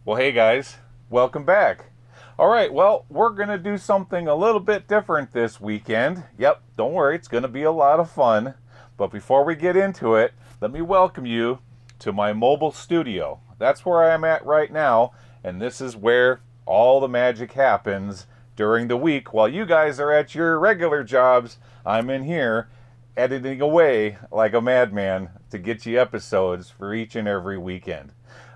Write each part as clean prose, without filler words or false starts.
Well, hey guys, welcome back. All right, well, we're going to do something a little bit different this weekend. Yep, don't worry, it's going to be a lot of fun. But before we get into it, let me welcome you to my mobile studio. That's where I am at right now, and this is where all the magic happens during the week. While you guys are at your regular jobs, I'm in here editing away like a madman to get you episodes for each and every weekend.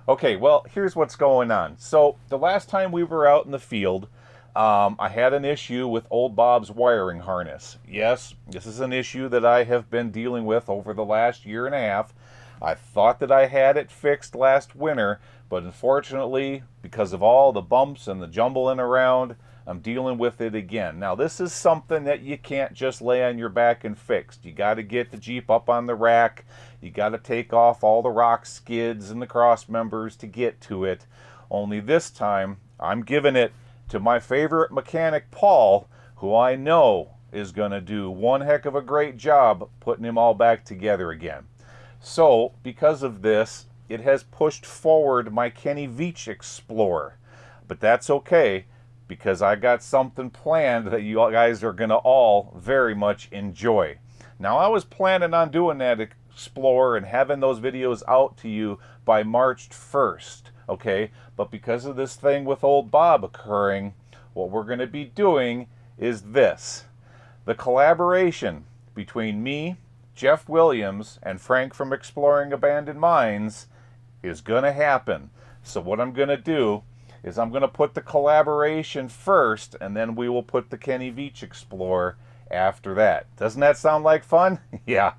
Okay, well, here's what's going on. So, the last time we were out in the field, I had an issue with old Bob's wiring harness. Yes, this is an issue that I have been dealing with over the last year and a half. I thought that I had it fixed last winter, but unfortunately, because of all the bumps and the jumbling around, I'm dealing with it again. Now, this is something that you can't just lay on your back and fix. You got to get the Jeep up on the rack. You got to take off all the rock skids and the cross members to get to it. Only this time, I'm giving it to my favorite mechanic, Paul, who I know is going to do one heck of a great job putting them all back together again. So, because of this, it has pushed forward my Kenny Veach Explorer. But that's okay, because I got something planned that you guys are going to all very much enjoy. Now, I was planning on doing that Explorer and having those videos out to you by March 1st, okay? But because of this thing with old Bob occurring, what we're going to be doing is this. The collaboration between me, Jeff Williams, and Frank from Exploring Abandoned Mines is going to happen. So what I'm going to do is I'm going to put the collaboration first, and then we will put the Kenny Veach Explorer after that. Doesn't that sound like fun? Yeah,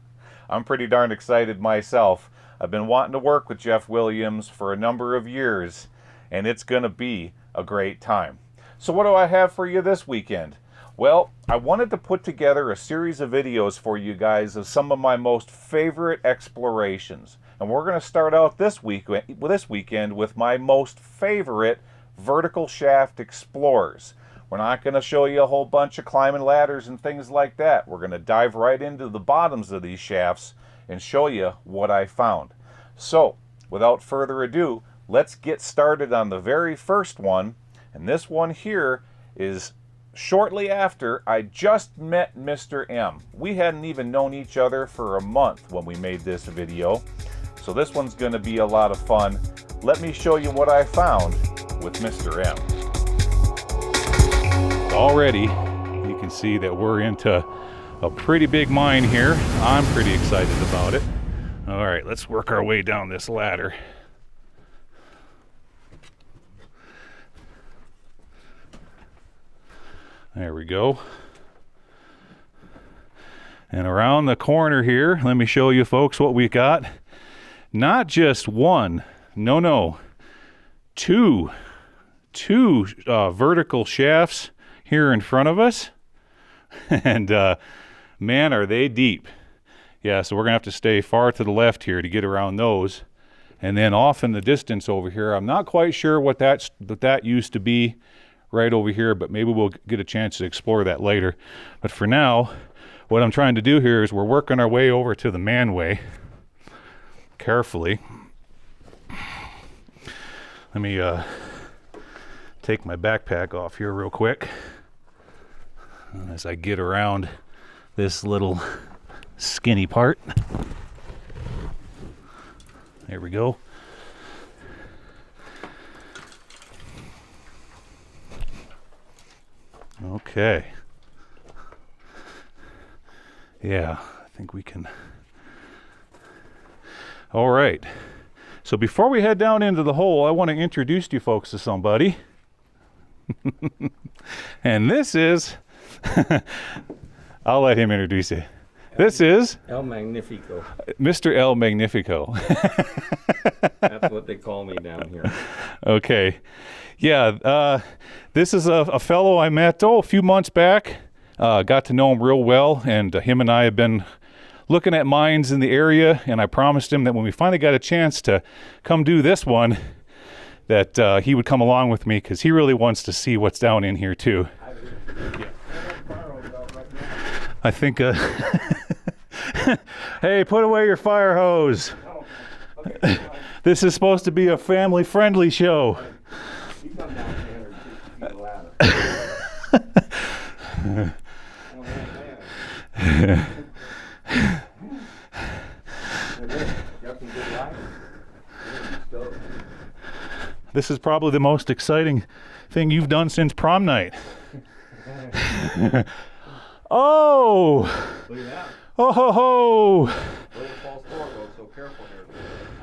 I'm pretty darn excited myself. I've been wanting to work with Jeff Williams for a number of years, and it's going to be a great time. So what do I have for you this weekend? Well, I wanted to put together a series of videos for you guys of some of my most favorite explorations. And we're going to start out this weekend with my most favorite vertical shaft explorers. We're not going to show you a whole bunch of climbing ladders and things like that. We're going to dive right into the bottoms of these shafts and show you what I found. So, without further ado, let's get started on the very first one. And this one here is shortly after I just met Mr. M. We hadn't even known each other for a month when we made this video. So this one's going to be a lot of fun. Let me show you what I found with Mr. M. Already, you can see that we're into a pretty big mine here. I'm pretty excited about it. All right, let's work our way down this ladder. There we go. And around the corner here, let me show you folks what we got. Not just one, no, two vertical shafts here in front of us. And man, are they deep. Yeah, so we're gonna have to stay far to the left here to get around those. And then off in the distance over here, I'm not quite sure what that used to be right over here, but maybe we'll get a chance to explore that later. But for now, what I'm trying to do here is we're working our way over to the manway carefully. Let me take my backpack off here real quick as I get around this little skinny part. There we go. Okay. Yeah, I think we can. All right. So before we head down into the hole, I want to introduce you folks to somebody. And this is, I'll let him introduce you. This is El Magnifico. Mr. El Magnifico. That's what they call me down here. Okay. Yeah, this is a fellow I met, a few months back. Got to know him real well, and him and I have been looking at mines in the area, and I promised him that when we finally got a chance to come do this one, that he would come along with me, because he really wants to see what's down in here too. Yeah. I think, hey, put away your fire hose. Oh, okay. This is supposed to be a family-friendly show. You come down 360 feet of ladder. Oh, man. Got some good light. This is probably the most exciting thing you've done since prom night. Oh! Look at that. Oh ho ho! Look at the false door, folks, so careful here.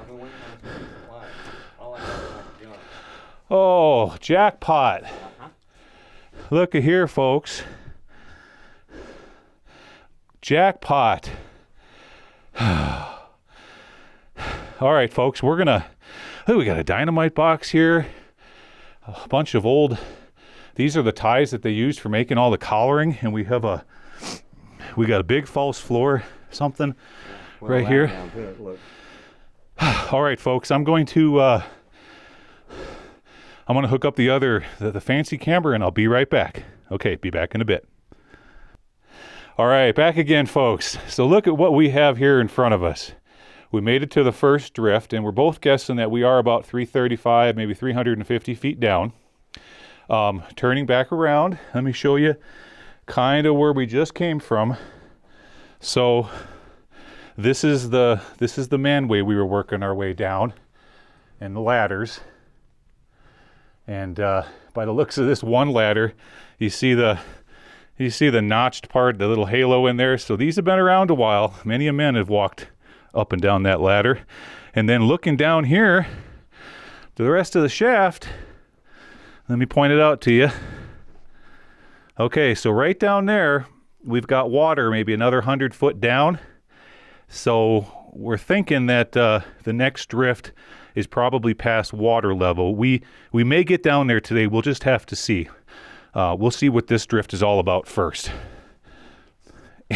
I've been waiting on this for a while. I don't like that junk. Oh, jackpot. Look at here, folks. Jackpot. All right, folks, we're gonna, oh, we got a dynamite box here. A bunch of old, these are the ties that they used for making all the collaring, and we have we got a big false floor, something right here. All right, folks, I'm going to hook up the fancy camera, and I'll be right back. Okay, be back in a bit. All right, back again, folks. So look at what we have here in front of us. We made it to the first drift, and we're both guessing that we are about 335, maybe 350 feet down. Turning back around, let me show you kind of where we just came from. So this is the manway we were working our way down, and the ladders. And by the looks of this one ladder, you see the notched part, the little halo in there. So these have been around a while. Many a men have walked up and down that ladder. And then looking down here to the rest of the shaft, let me point it out to you. Okay, so right down there, we've got water maybe another 100 foot down. So we're thinking that the next drift is probably past water level. We may get down there today. We'll just have to see. We'll see what this drift is all about first.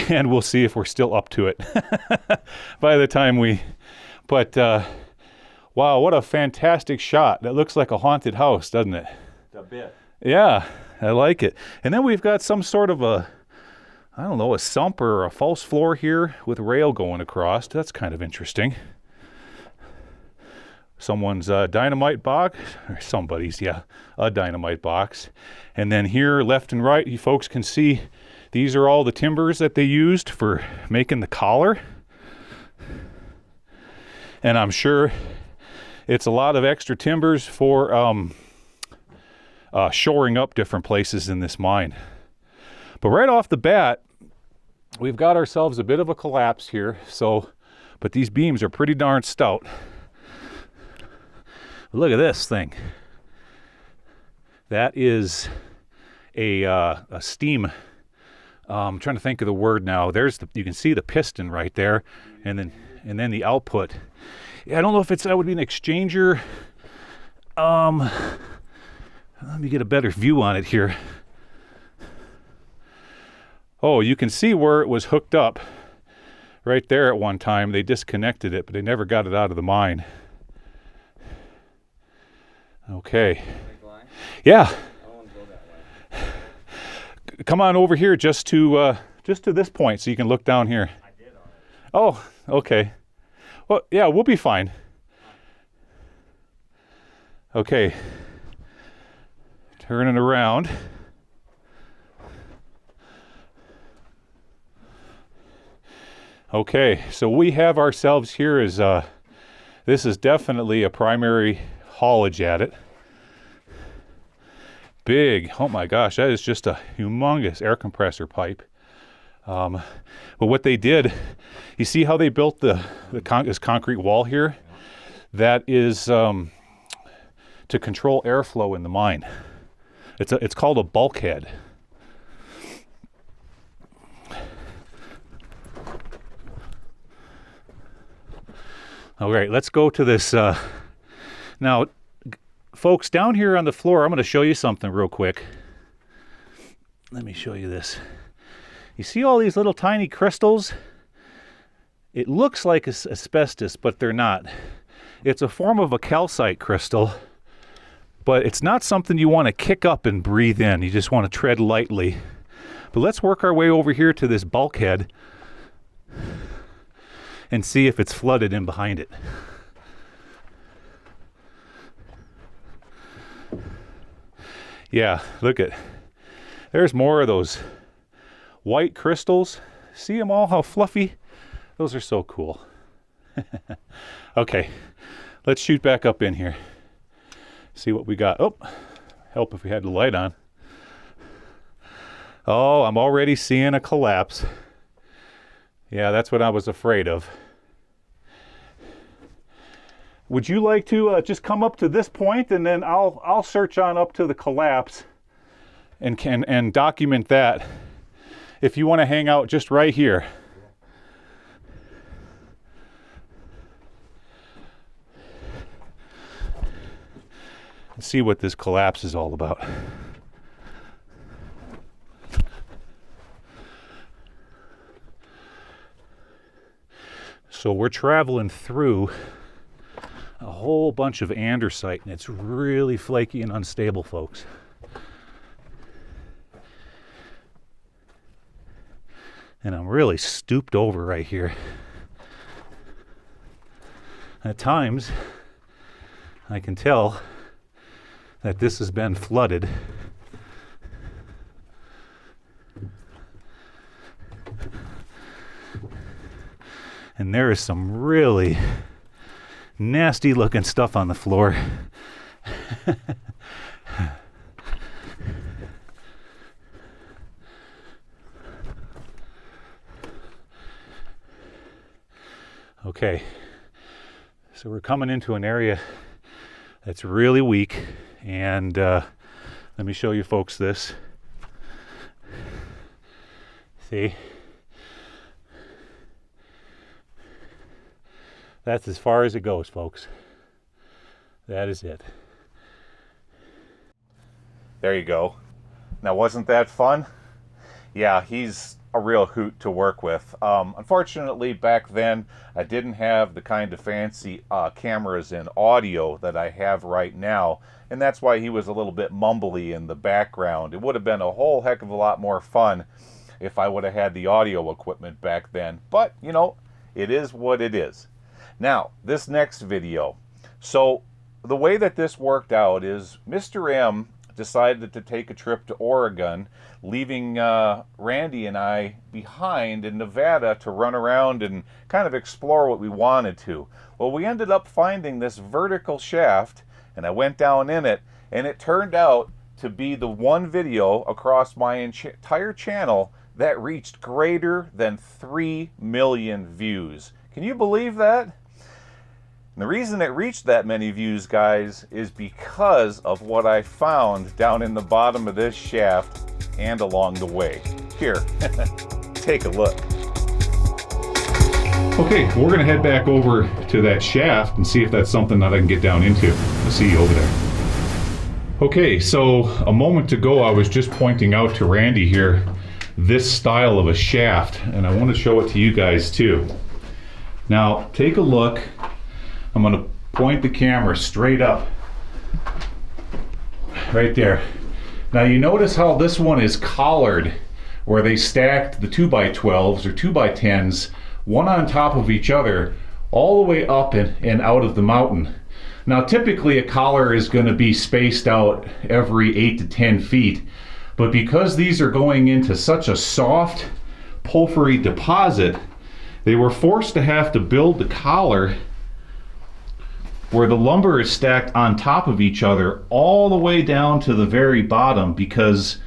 And we'll see if we're still up to it by the time but wow, what a fantastic shot. That looks like a haunted house, doesn't it? A bit. Yeah, I like it. And then we've got some sort of a sump or a false floor here with rail going across. That's kind of interesting. Someone's dynamite box, or somebody's, a dynamite box. And then here, left and right, you folks can see these are all the timbers that they used for making the collar. And I'm sure it's a lot of extra timbers for shoring up different places in this mine. But right off the bat, we've got ourselves a bit of a collapse here. But these beams are pretty darn stout. Look at this thing. That is a steam. I'm trying to think of the word now. You can see the piston right there, and then the output. Yeah, I don't know if that would be an exchanger. Let me get a better view on it here. Oh, you can see where it was hooked up right there at one time. They disconnected it, but they never got it out of the mine. Okay. Yeah. I want to go that way. Come on over here just to this point so you can look down here. I did already. Oh, okay. Well, yeah, we'll be fine. Okay. Turning around. Okay, so we have ourselves here as this is definitely a primary haulage at it. Big, oh my gosh, that is just a humongous air compressor pipe. But what they did, you see how they built this concrete wall here? That is to control airflow in the mine. It's called a bulkhead. All right, let's go to this. Now, folks, down here on the floor, I'm going to show you something real quick. Let me show you this. You see all these little tiny crystals? It looks like asbestos, but they're not. It's a form of a calcite crystal, but it's not something you want to kick up and breathe in. You just want to tread lightly. But let's work our way over here to this bulkhead and see if it's flooded in behind it. Yeah, look at, there's more of those white crystals. See them all, how fluffy? Those are so cool. Okay, let's shoot back up in here. See what we got. Oh, help if we had the light on. Oh, I'm already seeing a collapse. Yeah, that's what I was afraid of. Would you like to just come up to this point, and then I'll search on up to the collapse and document that. If you want to hang out just right here. And see what this collapse is all about. So we're traveling through a whole bunch of andesite, and it's really flaky and unstable, folks. And I'm really stooped over right here. At times, I can tell that this has been flooded. And there is some really nasty looking stuff on the floor. Okay, so we're coming into an area that's really weak, and let me show you folks this. See? That's as far as it goes, folks. That is it. There you go. Now, wasn't that fun? Yeah, he's a real hoot to work with. Unfortunately, back then, I didn't have the kind of fancy cameras and audio that I have right now, and that's why he was a little bit mumbly in the background. It would have been a whole heck of a lot more fun if I would have had the audio equipment back then. But, you know, it is what it is. Now, this next video. So, the way that this worked out is Mr. M decided to take a trip to Oregon, leaving Randy and I behind in Nevada to run around and kind of explore what we wanted to. Well, we ended up finding this vertical shaft, and I went down in it, and it turned out to be the one video across my entire channel that reached greater than 3 million views. Can you believe that? And the reason it reached that many views, guys, is because of what I found down in the bottom of this shaft and along the way. Here, take a look. Okay, we're gonna head back over to that shaft and see if that's something that I can get down into. I'll see you over there. Okay, so a moment ago I was just pointing out to Randy here this style of a shaft, and I want to show it to you guys too. Now, take a look. I'm going to point the camera straight up. Right there. Now you notice how this one is collared, where they stacked the 2x12s or 2x10s, one on top of each other, all the way up and out of the mountain. Now typically a collar is going to be spaced out every 8 to 10 feet, but because these are going into such a soft porphyry deposit, they were forced to have to build the collar where the lumber is stacked on top of each other all the way down to the very bottom, because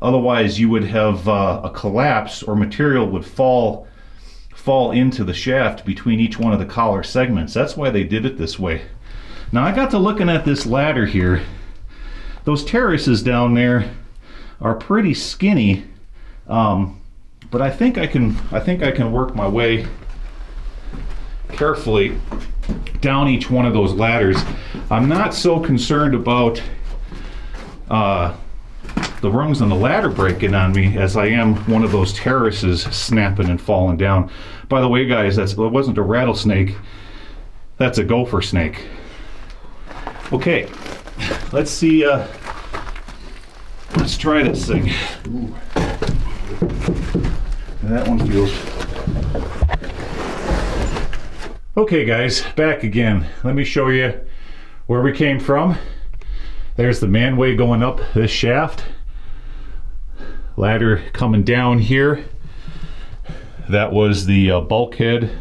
otherwise you would have a collapse, or material would fall into the shaft between each one of the collar segments. That's why they did it this way. Now I got to looking at this ladder here. Those terraces down there are pretty skinny, but I think I can work my way carefully down each one of those ladders. I'm not so concerned about the rungs on the ladder breaking on me as I am one of those terraces snapping and falling down. By the way, guys, it wasn't a rattlesnake, that's a gopher snake. Okay, let's see, let's try this thing. Ooh. That one feels... Okay guys, back again. Let me show you where we came from. There's the manway going up this shaft. Ladder coming down here. That was the bulkhead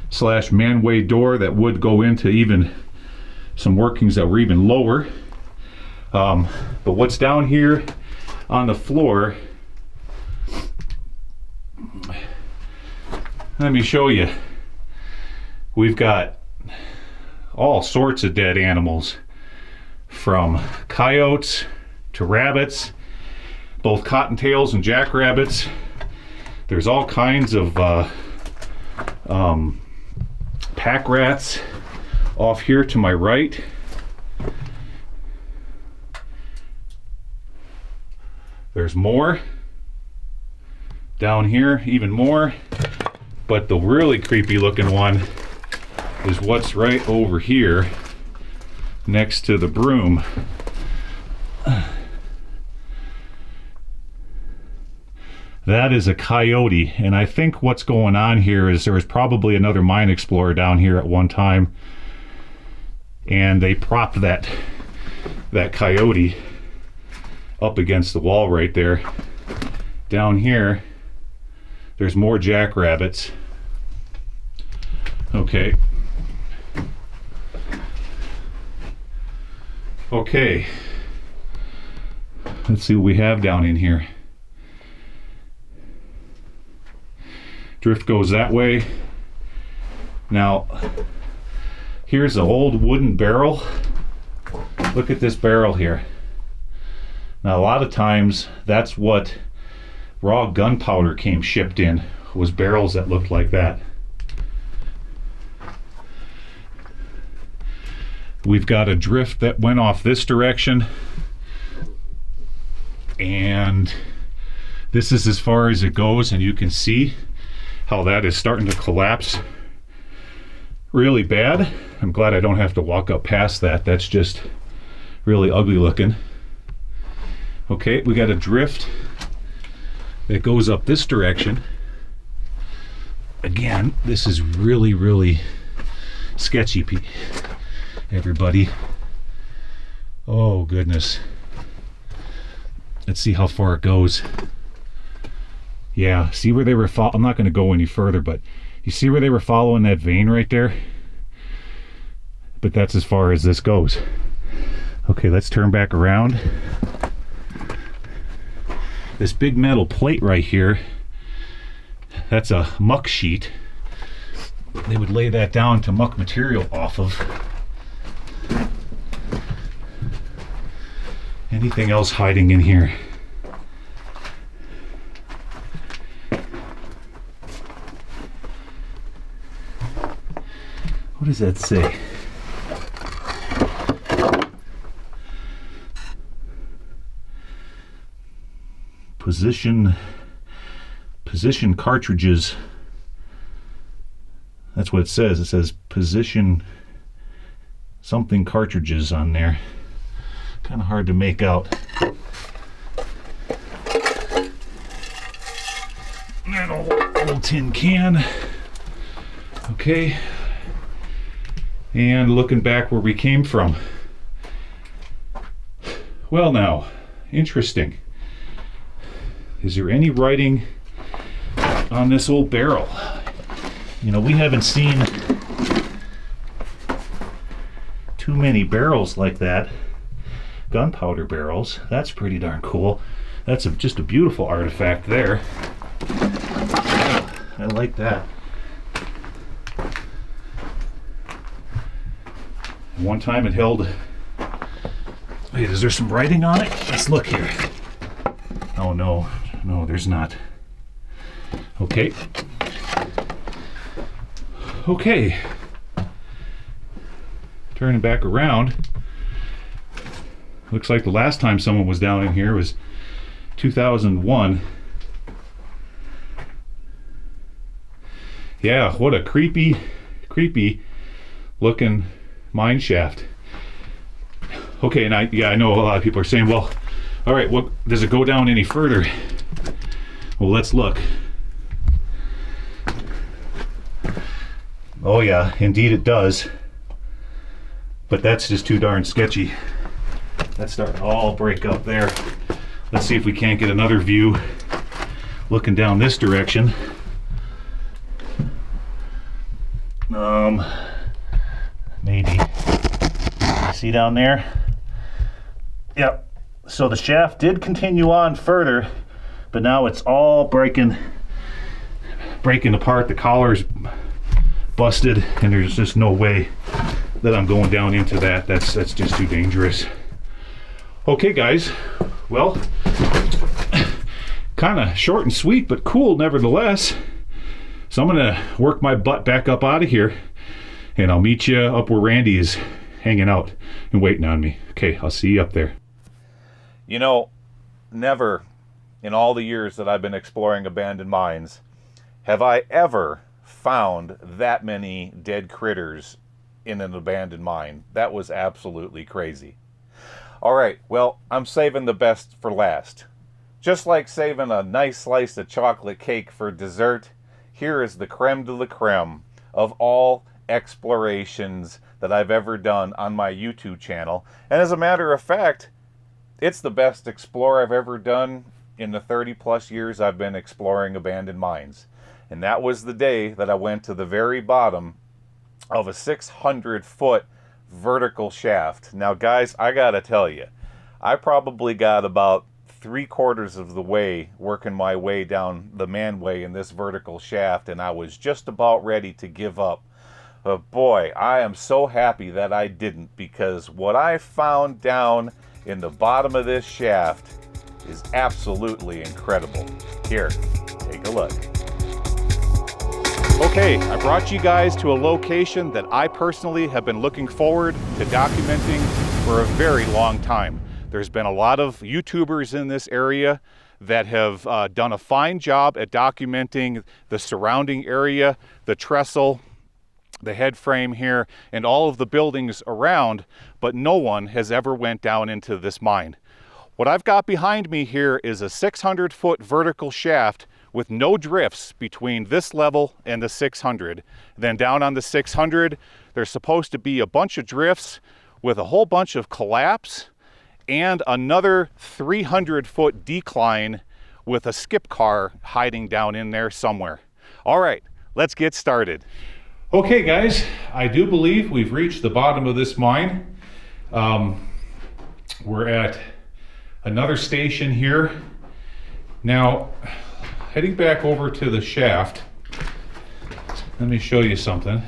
slash manway door that would go into even some workings that were even lower. But what's down here on the floor, let me show you. We've got all sorts of dead animals, from coyotes to rabbits, both cottontails and jackrabbits. There's all kinds of pack rats off here to my right. There's more down here, even more. But the really creepy looking one is what's right over here next to the broom. That is a coyote, and I think what's going on here is there was probably another mine explorer down here at one time, and they propped that coyote up against the wall right there. Down here, there's more jackrabbits. Okay. Okay. Let's see what we have down in here. Drift goes that way. Now, here's an old wooden barrel. Look at this barrel here. Now, a lot of times, that's what raw gunpowder came shipped in, was barrels that looked like that. We've got a drift that went off this direction, and this is as far as it goes, and you can see how that is starting to collapse really bad. I'm glad I don't have to walk up past that. That's just really ugly looking. Okay, we got a drift that goes up this direction. Again, this is really, really sketchy, everybody. Oh goodness. Let's see how far it goes. Yeah, see where they were I'm not going to go any further, but you see where they were following that vein right there? But that's as far as this goes. Okay, let's turn back around. This big metal plate right here, that's a muck sheet. They would lay that down to muck material off of. Anything else hiding in here? What does that say? Position cartridges. That's what it says. It says position something cartridges on there. Kind of hard to make out. That old tin can. Okay. And looking back where we came from. Well now, interesting. Is there any writing on this old barrel? You know, we haven't seen too many barrels like that. Gunpowder barrels. That's pretty darn cool. That's just a beautiful artifact there. I like that. One time it held... Wait, is there some writing on it? Let's look here. Oh no, no, there's not. Okay. Okay. Turning back around. Looks like the last time someone was down in here was 2001. Yeah, what a creepy looking mine shaft. Okay, and I know a lot of people are saying, well, all right, well, does it go down any further? Well, let's look. Oh yeah, indeed it does. But that's just too darn sketchy. That's starting to all break up there. Let's see if we can't get another view looking down this direction. Maybe. See down there? Yep. So the shaft did continue on further, but now it's all breaking apart. The collar's busted, and there's just no way that I'm going down into that. That's just too dangerous. Okay, guys. Well, kind of short and sweet, but cool nevertheless. So I'm gonna work my butt back up out of here, and I'll meet you up where Randy is hanging out and waiting on me. Okay, I'll see you up there. You know, never in all the years that I've been exploring abandoned mines have I ever found that many dead critters in an abandoned mine. That was absolutely crazy. All right, well, I'm saving the best for last. Just like saving a nice slice of chocolate cake for dessert, here is the creme de la creme of all explorations that I've ever done on my YouTube channel. And as a matter of fact, it's the best explorer I've ever done in the 30 plus years I've been exploring abandoned mines. And that was the day that I went to the very bottom of a 600-foot vertical shaft. Now, guys, I gotta tell you, I probably got about 3/4 of the way working my way down the manway in this vertical shaft, and I was just about ready to give up. But boy, I am so happy that I didn't, because what I found down in the bottom of this shaft is absolutely incredible. Here, take a look. Okay, I brought you guys to a location that I personally have been looking forward to documenting for a very long time. There's been a lot of YouTubers in this area that have done a fine job at documenting the surrounding area, the trestle, the head frame here, and all of the buildings around, but no one has ever went down into this mine. What I've got behind me here is a 600-foot vertical shaft with no drifts between this level and the 600. Then down on the 600, there's supposed to be a bunch of drifts with a whole bunch of collapse and another 300-foot decline with a skip car hiding down in there somewhere. All right, let's get started. Okay, guys, I do believe we've reached the bottom of this mine. We're at another station here. Now, heading back over to the shaft, let me show you something.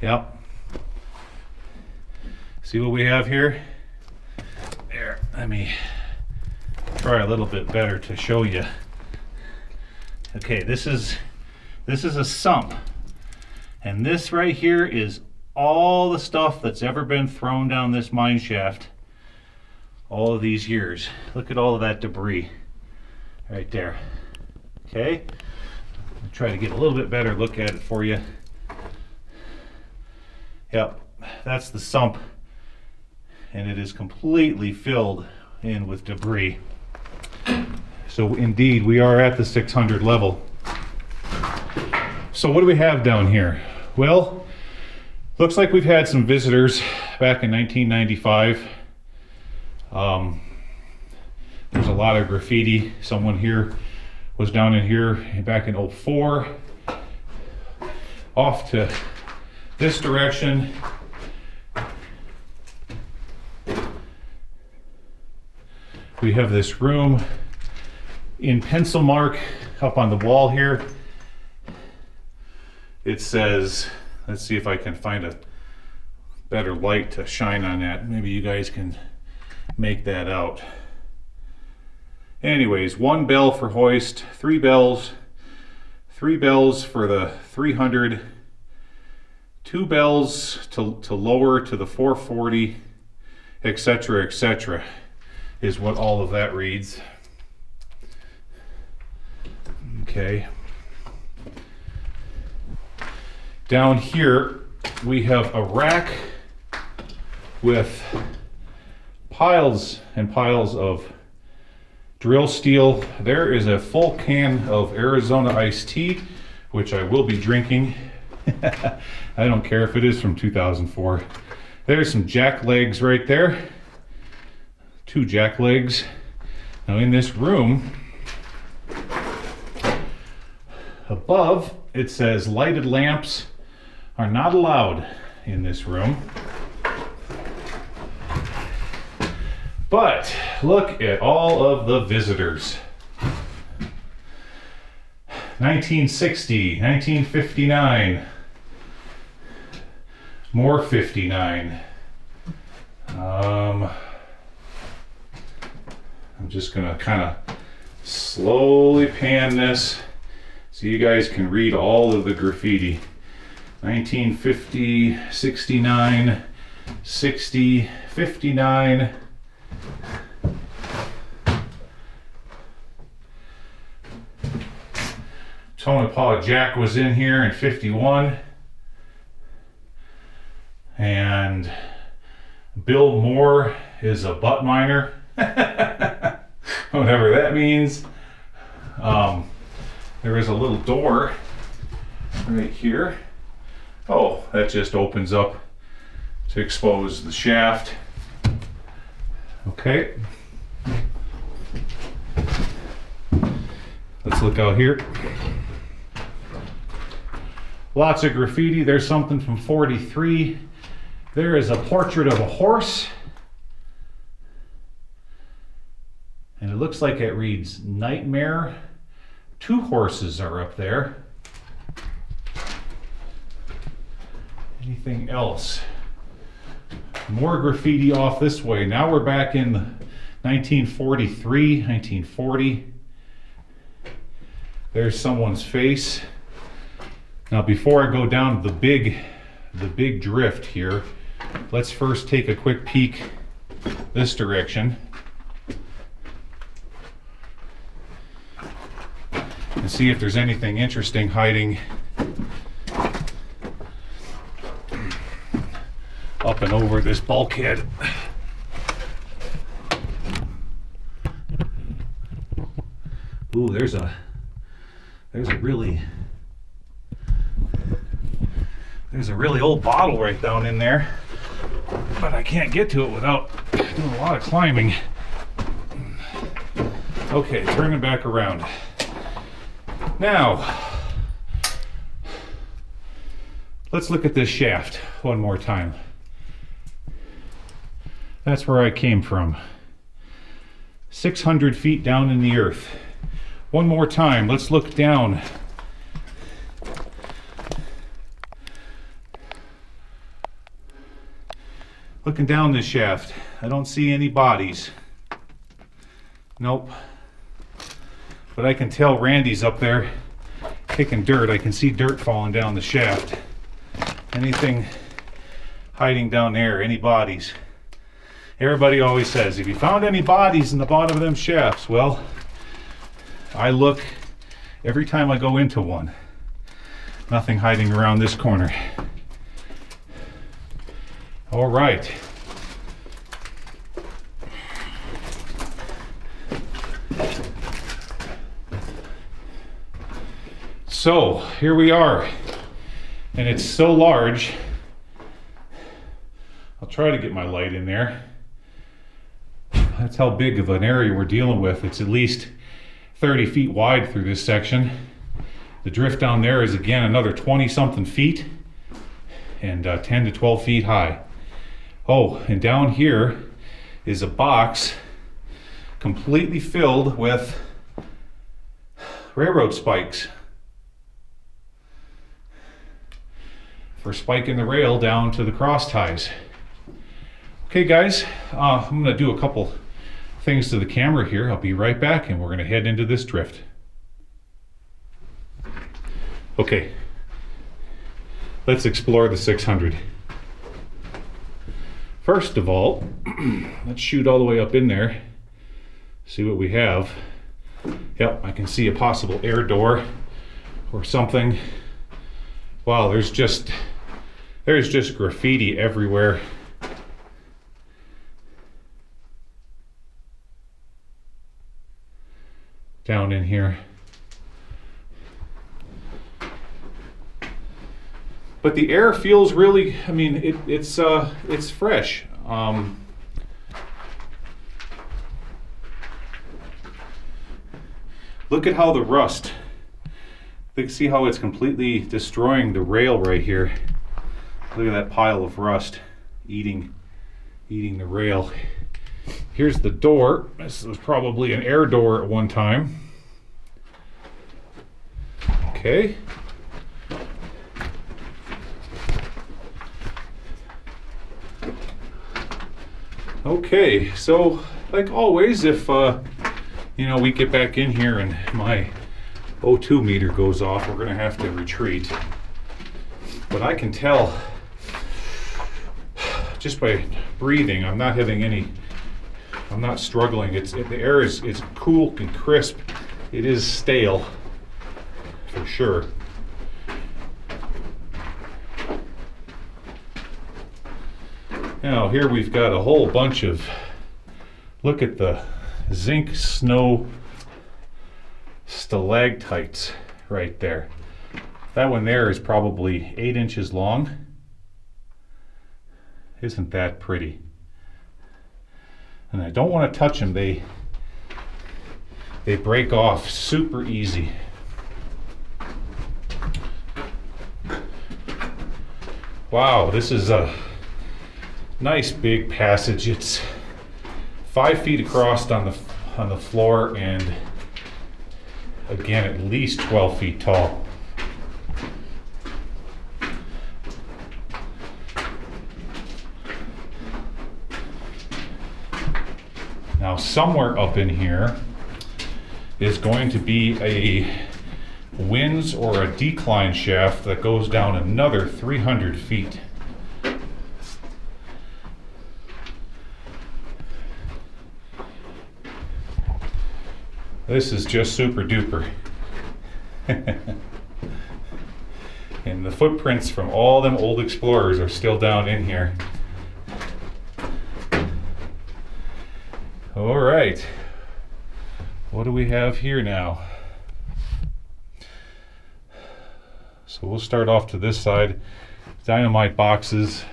Yep. See what we have here? There, let me try a little bit better to show you. Okay, this is a sump, and this right here is all the stuff that's ever been thrown down this mine shaft all of these years. Look at all of that debris right there. Okay, I'll try to get a little bit better look at it for you. Yep, that's the sump, and it is completely filled in with debris. So indeed, we are at the 600 level. So what do we have down here? Well, looks like we've had some visitors back in 1995. There's a lot of graffiti. Someone here was down in here back in 04. Off to this direction, we have this room in pencil mark up on the wall here. It says, let's see if I can find a better light to shine on that. Maybe you guys can make that out. Anyways, 1 bell for hoist, 3 bells for the 300, 2 bells to lower to the 440, etc., etc., is what all of that reads. Okay. Down here we have a rack with piles and piles of drill steel. There is a full can of Arizona iced tea, which I will be drinking. I don't care if it is from 2004. There's some jack legs right there. 2 jack legs. Now in this room, above it says lighted lamps are not allowed in this room. But look at all of the visitors. 1960, 1959, more 59. I'm just gonna kind of slowly pan this so you guys can read all of the graffiti. 1950, 69, 60, 59. Tonopah Jack was in here in 51. And Bill Moore is a butt miner. Whatever that means. There is a little door right here. Oh, that just opens up to expose the shaft. Okay. Let's look out here. Lots of graffiti. There's something from 43. There is a portrait of a horse. And it looks like it reads Nightmare. 2 horses are up there. Anything else? More graffiti off this way. Now we're back in 1943, 1940. There's someone's face. Now before I go down to the big drift here, let's first take a quick peek this direction and see if there's anything interesting hiding up and over this bulkhead. Ooh, there's a really old bottle right down in there, but I can't get to it without doing a lot of climbing. Okay, turning back around. Now, let's look at this shaft one more time. That's where I came from. 600 feet down in the earth. One more time, let's look down. Looking down this shaft, I don't see any bodies. Nope. But I can tell Randy's up there kicking dirt. I can see dirt falling down the shaft. Anything hiding down there, any bodies? Everybody always says, if you found any bodies in the bottom of them shafts, well, I look every time I go into one. Nothing hiding around this corner. All right. So here we are, and it's so large. I'll try to get my light in there. That's how big of an area we're dealing with. It's at least 30 feet wide through this section. The drift down there is again another 20 something feet and 10 to 12 feet high. Oh, and down here is a box completely filled with railroad spikes for spiking the rail down to the cross ties. Okay guys, I'm gonna do a couple things to the camera here. I'll be right back and we're gonna head into this drift. Okay, let's explore the 600. First of all, let's shoot all the way up in there, see what we have. Yep, I can see a possible air door or something. Wow, there's just graffiti everywhere. Down in here. But the air feels really, I mean, it's fresh. Look at how the rust, you can see how it's completely destroying the rail right here. Look at that pile of rust eating the rail. Here's the door. This was probably an air door at one time. Okay. Okay, so like always, if you know, we get back in here and my O2 meter goes off, we're gonna have to retreat. But I can tell just by breathing, I'm not having any, I'm not struggling. The air is cool and crisp. It is stale, for sure. Now here we've got a whole bunch of, look at the zinc snow stalactites right there. That one there is probably 8 inches long. Isn't that pretty? And I don't want to touch them. They break off super easy. Wow, this is a nice big passage. It's 5 feet across on the floor, and again at least 12 feet tall. Now somewhere up in here is going to be a winze or a decline shaft that goes down another 300 feet. This is just super duper. And the footprints from all them old explorers are still down in here. All right, what do we have here now? So we'll start off to this side. Dynamite boxes.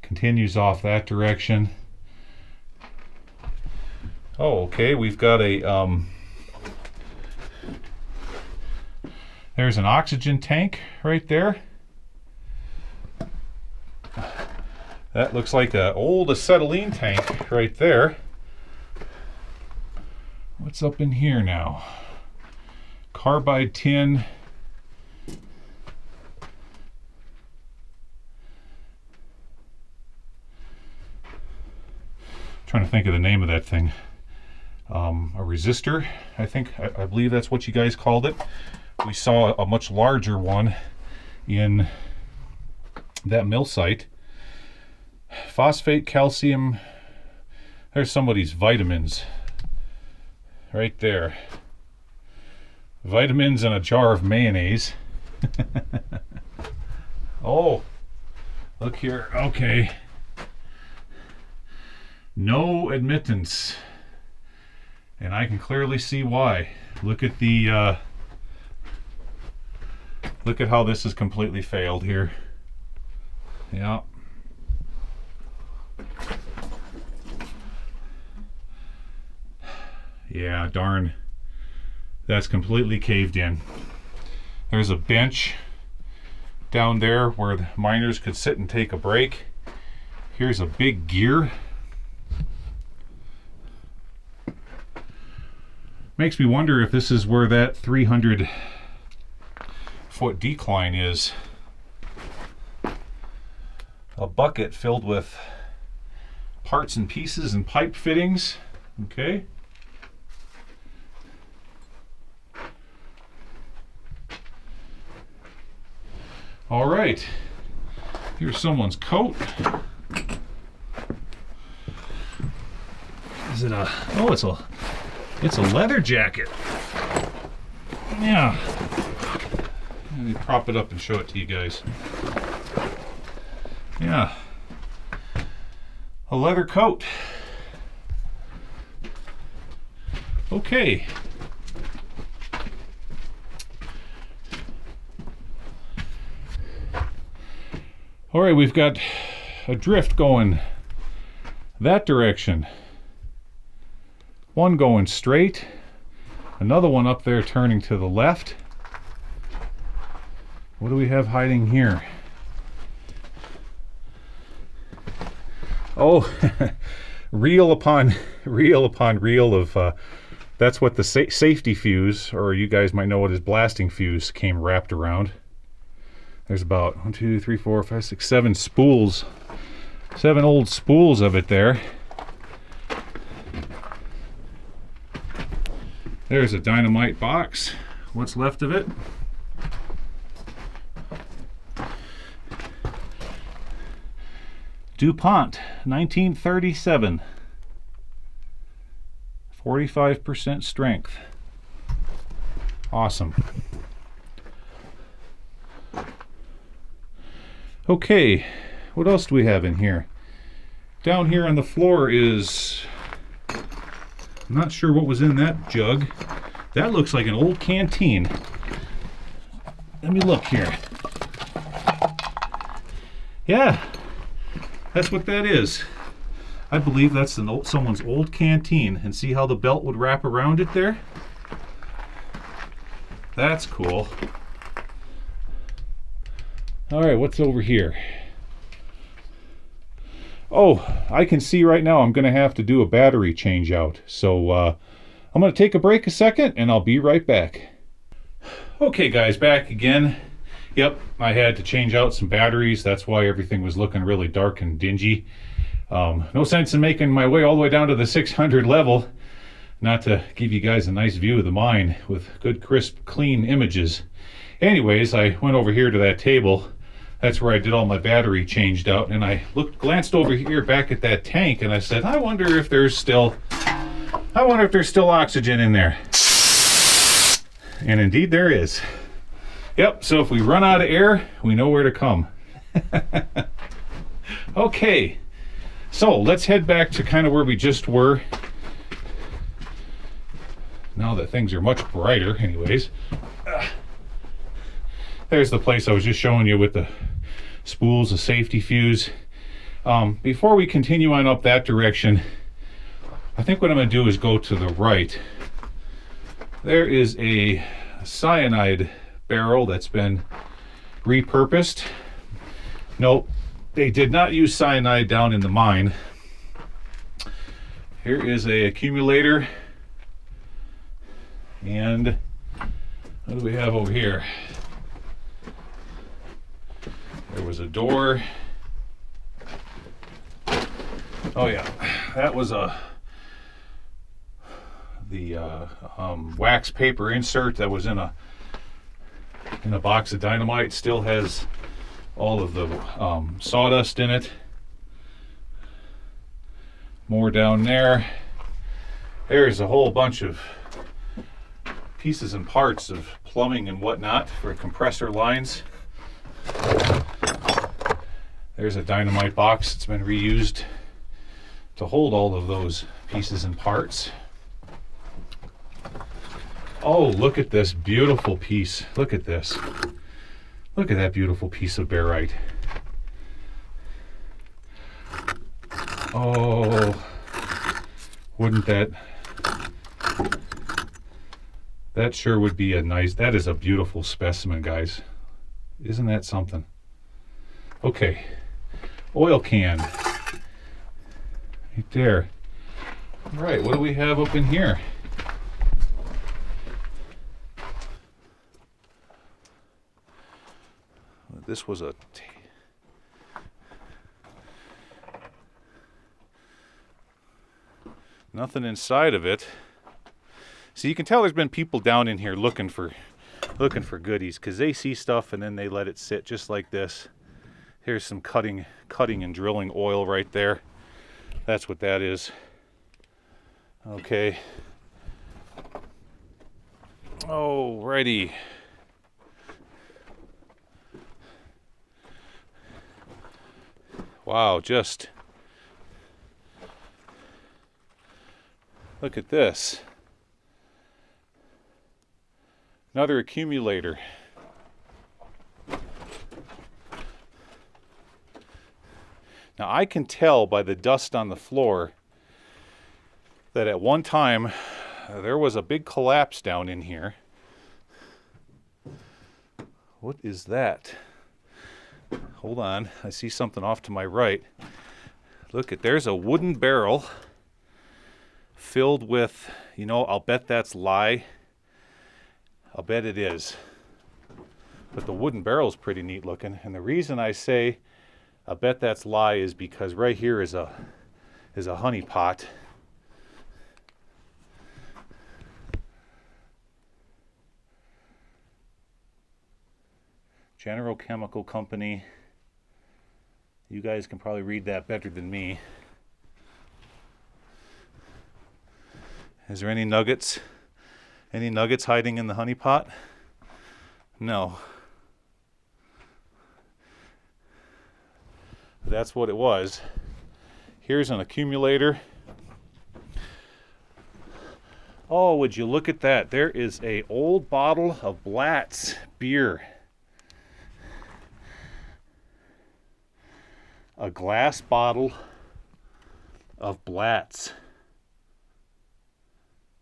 Continues off that direction. Oh, okay, we've got a, there's an oxygen tank right there. That looks like an old acetylene tank right there. What's up in here now? Carbide tin. Trying to think of the name of that thing. A resistor, I believe that's what you guys called it. We saw a much larger one in that mill site. Phosphate, calcium, there's somebody's vitamins right there. Vitamins and a jar of mayonnaise. Oh, look here, okay. No admittance. And I can clearly see why. Look at the, look at how this has completely failed here. Yeah. Yeah, darn. That's completely caved in. There's a bench down there where the miners could sit and take a break. Here's a big gear. Makes me wonder if this is where that 300-foot decline is. A bucket filled with parts and pieces and pipe fittings. Okay. All right. Here's someone's coat. Is it a, oh, it's a leather jacket. Yeah. Let me prop it up and show it to you guys. Yeah. A leather coat. Okay. All right, we've got a drift going that direction. One going straight, another one up there turning to the left. What do we have hiding here? Oh, reel upon reel upon reel of, that's what the safety fuse, or you guys might know it as blasting fuse, came wrapped around. There's about 1, 2, 3, 4, 5, 6, 7 spools. 7 old spools of it there. There's a dynamite box. What's left of it? DuPont, 1937. 45% strength. Awesome. Okay, what else do we have in here? Down here on the floor is, I'm not sure what was in that jug. That looks like an old canteen. Let me look here. Yeah, that's what that is. I believe that's someone's old canteen. And see how the belt would wrap around it there? That's cool. All right, what's over here? Oh, I can see right now I'm going to have to do a battery change out. So I'm going to take a break a second and I'll be right back. Okay guys, back again. Yep, I had to change out some batteries. That's why everything was looking really dark and dingy. No sense in making my way all the way down to the 600 level, not to give you guys a nice view of the mine with good, crisp, clean images. Anyways, I went over here to that table. That's where I did all my battery changed out, and I glanced over here back at that tank, and I said, I wonder if there's still oxygen in there. And indeed there is. Yep, so if we run out of air, we know where to come. Okay, so let's head back to kind of where we just were. Now that things are much brighter, anyways. There's the place I was just showing you with the spools, the safety fuse. Before we continue on up that direction, I think what I'm going to do is go to the right. There is a cyanide barrel that's been repurposed. Nope, they did not use cyanide down in the mine. Here is a accumulator. And what do we have over here? There was a door. Oh yeah, that was the wax paper insert that was in a box of dynamite. Still has all of the sawdust in it. More down there. There's a whole bunch of pieces and parts of plumbing and whatnot for compressor lines. There's a dynamite box that's been reused to hold all of those pieces and parts. Oh, look at this beautiful piece. Look at this. Look at that beautiful piece of barite. Oh, wouldn't that sure would be a nice, that is a beautiful specimen, guys. Isn't that something? Okay, oil can. Right there. All right, what do we have up in here? This was a nothing inside of it. So you can tell there's been people down in here looking for goodies, because they see stuff and then they let it sit just like this. Here's some cutting and drilling oil right there. That's what that is. Okay. Alrighty. Wow, just look at this. Another accumulator. Now I can tell by the dust on the floor that at one time there was a big collapse down in here. What is that? Hold on, I see something off to my right. Look, there's a wooden barrel filled with, you know, I'll bet that's lye. I'll bet it is. But the wooden barrel's pretty neat looking. And the reason I say I bet that's lye is because right here is a honey pot. General Chemical Company. You guys can probably read that better than me. Is there any nuggets? Any nuggets hiding in the honey pot? No. That's what it was. Here's an accumulator. Oh, would you look at that? There is an old bottle of Blatt's beer. A glass bottle of Blatt's.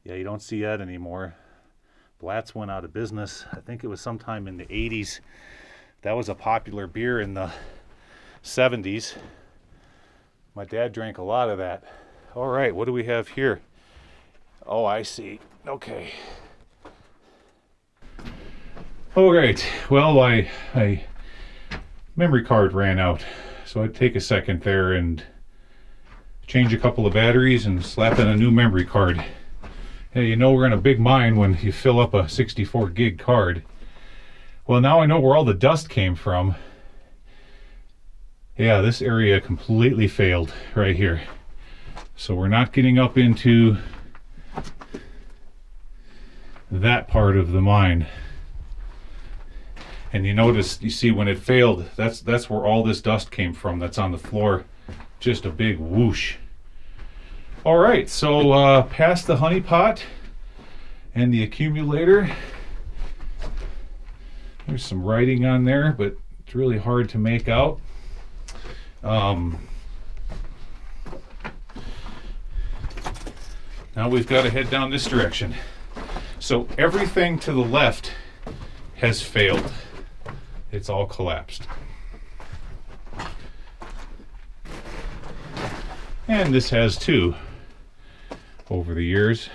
Yeah, you don't see that anymore. Blatt's went out of business. I think it was sometime in the 80s. That was a popular beer in the 70s. My dad drank a lot of that. All right, what do we have here? Oh, I see. Okay. All right. Well, my memory card ran out. So I'd take a second there and change a couple of batteries and slap in a new memory card. Hey, you know we're in a big mine when you fill up a 64 gig card. Well, now I know where all the dust came from. Yeah, this area completely failed right here. So we're not getting up into that part of the mine. And you notice, you see when it failed, that's where all this dust came from that's on the floor. Just a big whoosh. All right, so past the honey pot and the accumulator. There's some writing on there, but it's really hard to make out. Now we've got to head down this direction. So everything to the left has failed. It's all collapsed. And this has too, over the years.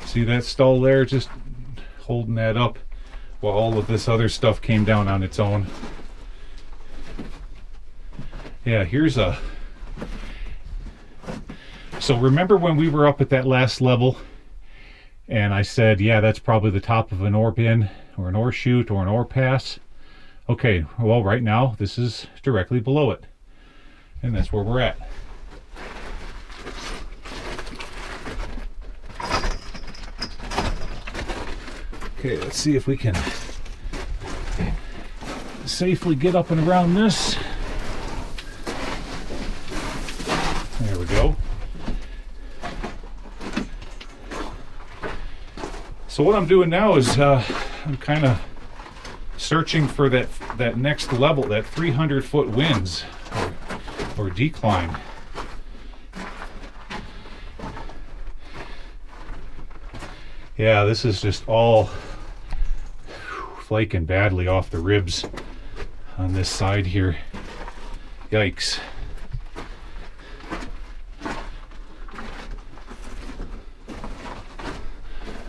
See that stall there, just holding that up while all of this other stuff came down on its own. Yeah, here's a... So remember when we were up at that last level and I said, yeah, that's probably the top of an ore bin or an ore chute or an ore pass? Okay, well, right now this is directly below it, and that's where we're at. Okay, let's see if we can safely get up and around this. There we go. So what I'm doing now is I'm kind of searching for that next level, that 300-foot winds or decline. Yeah, this is just all flaking badly off the ribs on this side here. Yikes.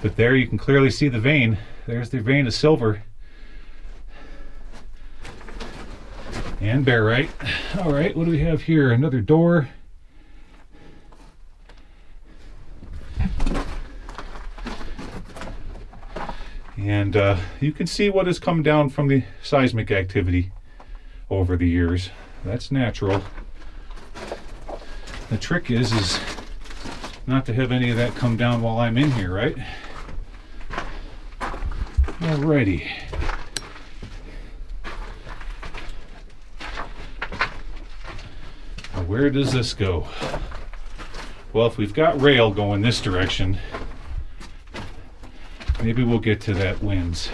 But there you can clearly see the vein. There's the vein of silver. And barite. All right, what do we have here? Another door. And you can see what has come down from the seismic activity over the years. That's natural. The trick is not to have any of that come down while I'm in here, right? Alrighty. Now where does this go? Well, if we've got rail going this direction, maybe we'll get to that winds.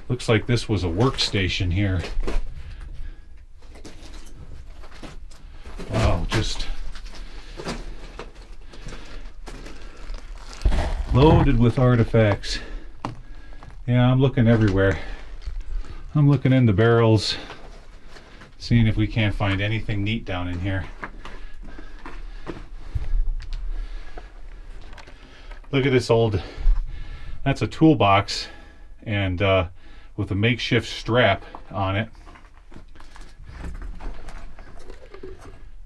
Looks like this was a workstation here. Wow, just loaded with artifacts. Yeah, I'm looking everywhere. I'm looking in the barrels, seeing if we can't find anything neat down in here. Look at this old, that's a toolbox, and with a makeshift strap on it.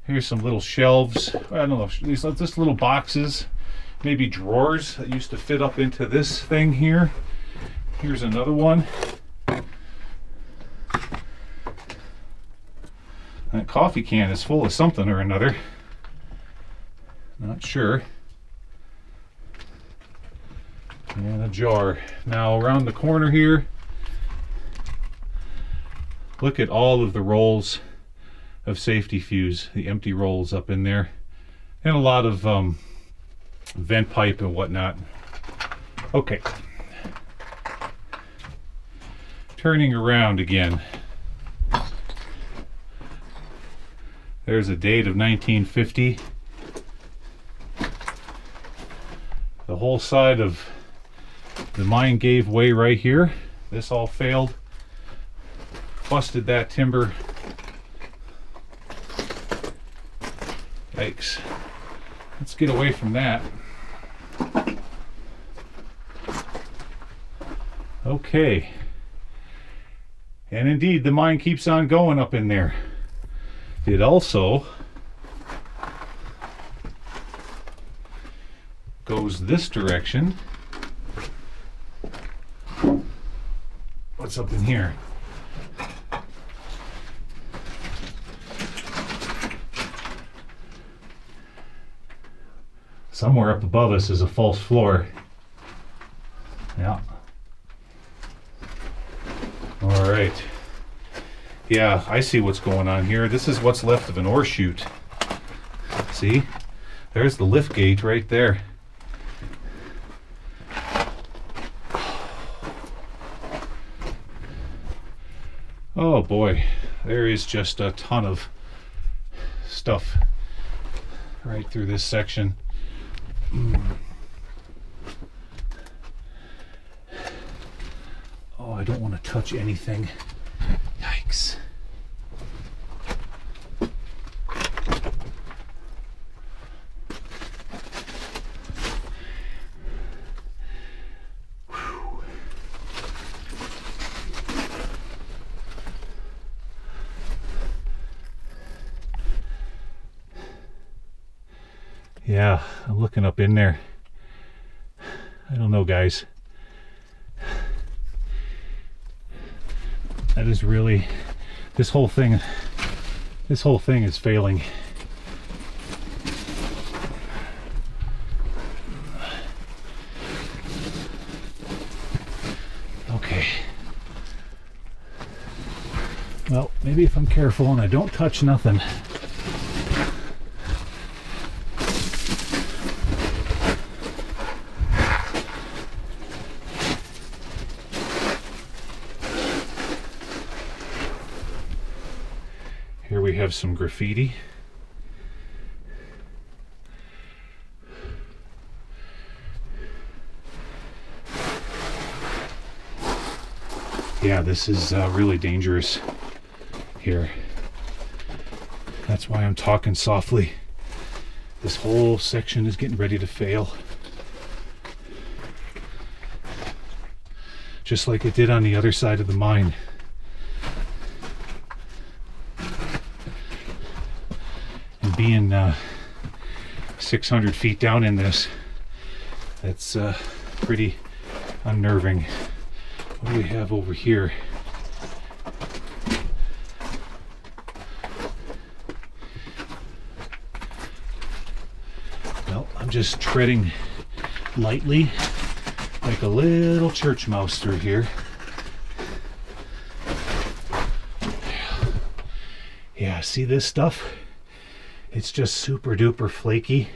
Here's some little shelves. I don't know, these are just little boxes, maybe drawers that used to fit up into this thing here. Here's another one. That coffee can is full of something or another. Not sure. And a jar. Now around the corner here, look at all of the rolls of safety fuse, the empty rolls up in there, and a lot of vent pipe and whatnot. Okay. Turning around again. There's a date of 1950. The whole side of the mine gave way right here. This all failed. Busted that timber. Yikes. Let's get away from that. Okay. And indeed, the mine keeps on going up in there. It also goes this direction. What's up in here? Somewhere up above us is a false floor. Yeah. All right. Yeah, I see what's going on here. This is what's left of an ore chute. See? There's the lift gate right there. Oh boy, there is just a ton of stuff right through this section. Oh, I don't want to touch anything. Yikes. Yeah, I'm looking up in there. I don't know, guys. That is really, this whole thing is failing. Okay. Well, maybe if I'm careful and I don't touch nothing. Here we have some graffiti. Yeah, this is really dangerous here. That's why I'm talking softly. This whole section is getting ready to fail. Just like it did on the other side of the mine. And being 600 feet down in this, that's pretty unnerving. What do we have over here? Well, I'm just treading lightly like a little church mouse through here. Yeah, see this stuff? It's just super duper flaky.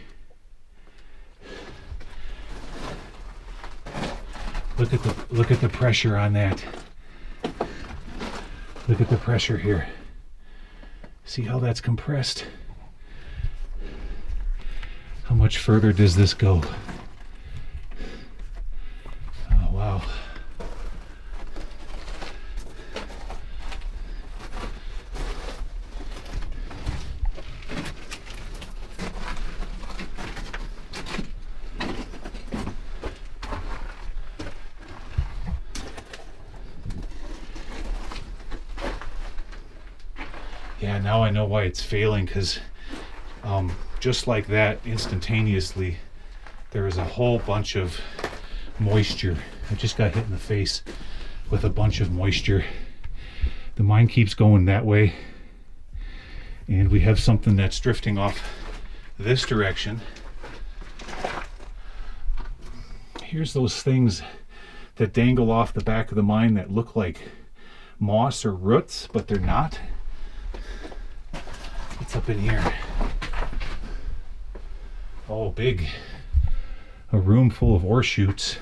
Look at the pressure on that. Look at the pressure here. See how that's compressed? How much further does this go? Oh, wow. Yeah, now I know why it's failing, because just like that, instantaneously, there is a whole bunch of moisture. I just got hit in the face with a bunch of moisture. The mine keeps going that way, and we have something that's drifting off this direction. Here's those things that dangle off the back of the mine that look like moss or roots, but they're not. What's up in here? Oh, big. A room full of ore chutes.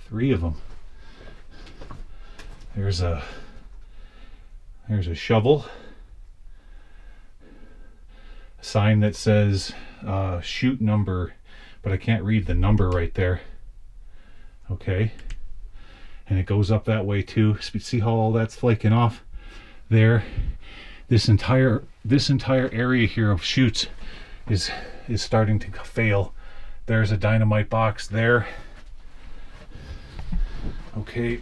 3 of them. There's a shovel. A sign that says chute number, but I can't read the number right there. Okay. And it goes up that way too. See how all that's flaking off there? This entire area here of chutes is starting to fail. There's a dynamite box there. Okay.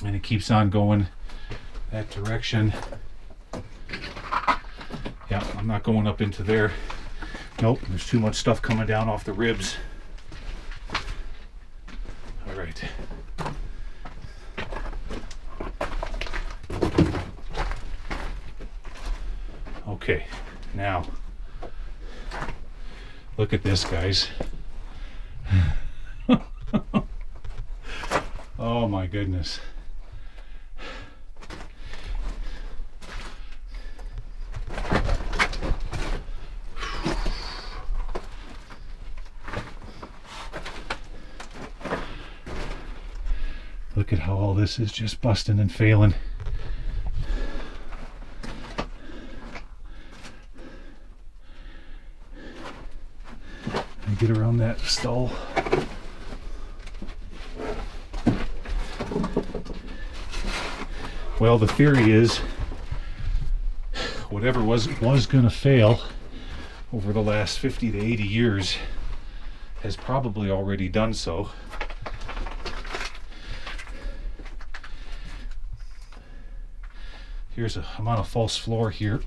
And it keeps on going that direction. Yeah, I'm not going up into there. Nope, there's too much stuff coming down off the ribs. All right. Okay, now look at this, guys. Oh my goodness. Look at how all this is just busting and failing. Get around that stall. Well, the theory is whatever was going to fail over the last 50 to 80 years has probably already done so. I'm on a false floor here.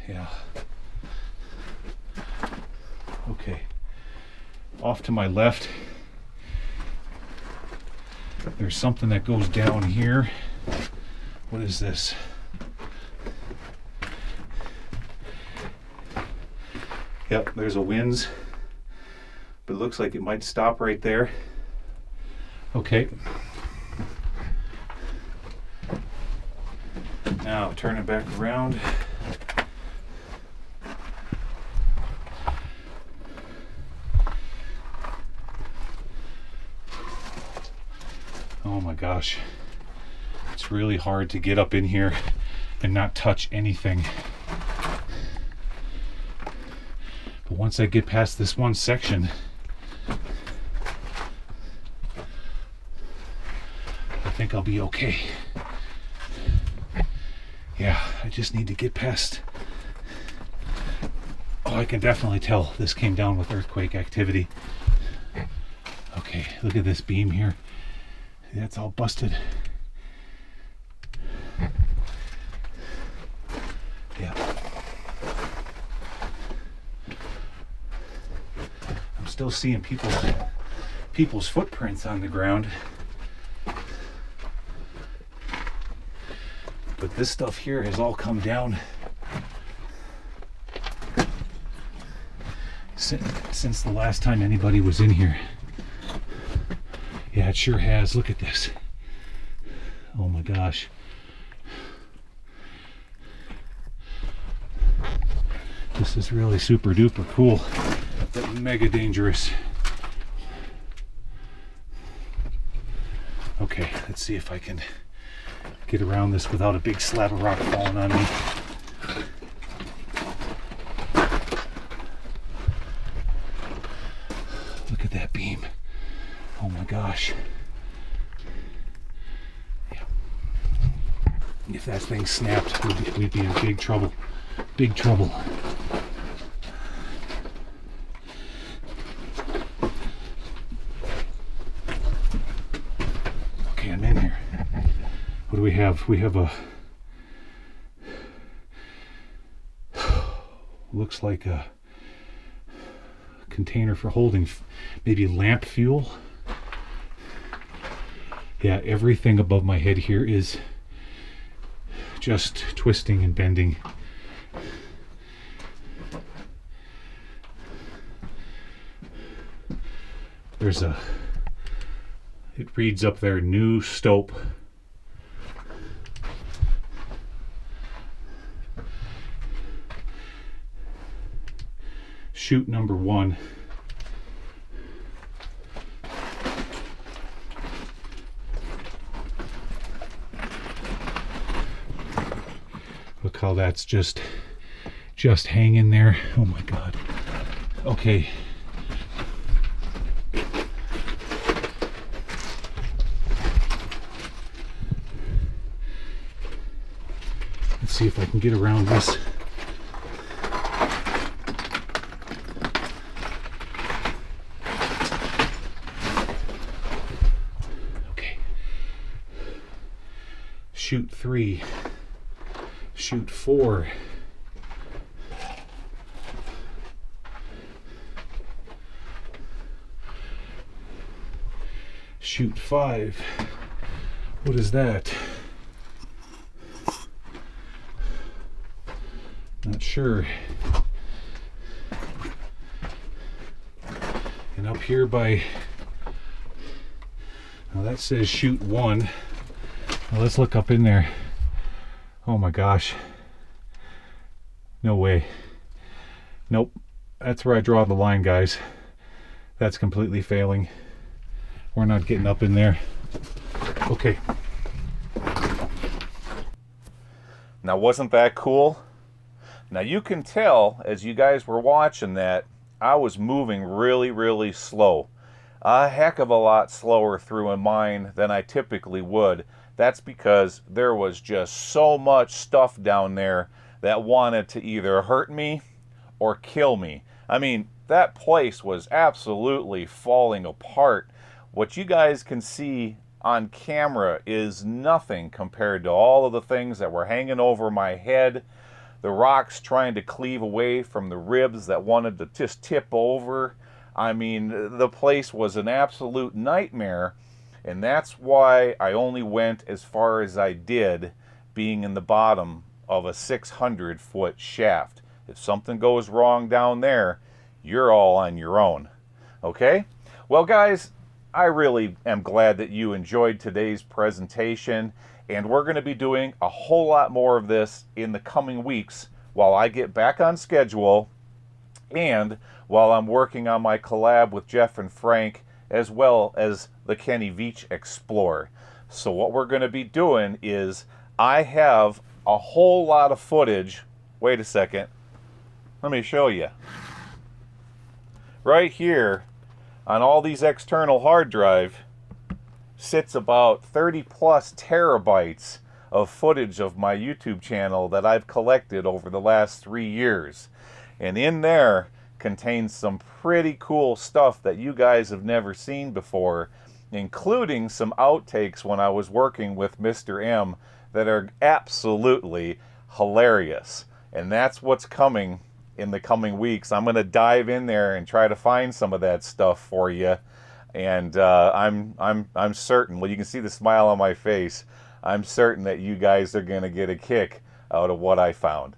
Yeah. Okay, off to my left, there's something that goes down here. What is this? Yep, there's a winds, but it looks like it might stop right there. Okay. Now turn it back around. Oh my gosh, it's really hard to get up in here and not touch anything. But once I get past this one section, I think I'll be okay. Yeah, I just need to get past. Oh, I can definitely tell this came down with earthquake activity. Okay, look at this beam here. That's all busted. Yeah. I'm still seeing people's footprints on the ground. But this stuff here has all come down since the last time anybody was in here. Yeah, it sure has. Look at this. Oh my gosh. This is really super duper cool, but mega dangerous. Okay. Let's see if I can get around this without a big slab of rock falling on me. Look at that beam. Oh my gosh. Yeah. If that thing snapped, we'd be in big trouble. Big trouble. Okay, I'm in here. What do we have? We have a... looks like a container for holding maybe lamp fuel. Yeah, everything above my head here is just twisting and bending. There's a, it reads up there, new stope. Chute number 1. Look how that's just hanging there. Oh my God. Okay. Let's see if I can get around this. Chute 3, chute 4, chute 5. What is that? Not sure. And up here by, now that says chute 1. Well, let's look up in there. Oh my gosh. No way. Nope. That's where I draw the line, guys. That's completely failing. We're not getting up in there. Okay. Now, wasn't that cool? Now, you can tell as you guys were watching that I was moving really, really slow. A heck of a lot slower through a mine than I typically would. That's because there was just so much stuff down there that wanted to either hurt me or kill me. I mean, that place was absolutely falling apart. What you guys can see on camera is nothing compared to all of the things that were hanging over my head. The rocks trying to cleave away from the ribs that wanted to just tip over. I mean, the place was an absolute nightmare. And that's why I only went as far as I did, being in the bottom of a 600-foot shaft. If something goes wrong down there, you're all on your own. Okay? Well, guys, I really am glad that you enjoyed today's presentation, and we're going to be doing a whole lot more of this in the coming weeks while I get back on schedule and while I'm working on my collab with Jeff and Frank, as well as the Kenny Veach Explorer. So what we're going to be doing is, I have a whole lot of footage. Wait a second. Let me show you. Right here, on all these external hard drive, sits about 30 plus terabytes of footage of my YouTube channel that I've collected over the last 3 years. And in there contains some pretty cool stuff that you guys have never seen before, including some outtakes when I was working with Mr. M that are absolutely hilarious. And that's what's coming in the coming weeks. I'm going to dive in there and try to find some of that stuff for you. And I'm certain, well, you can see the smile on my face, I'm certain that you guys are going to get a kick out of what I found.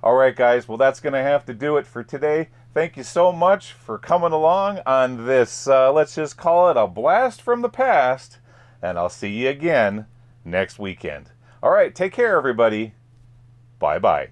All right, guys, well, that's going to have to do it for today. Thank you so much for coming along on this, let's just call it a blast from the past, and I'll see you again next weekend. All right, take care, everybody. Bye-bye.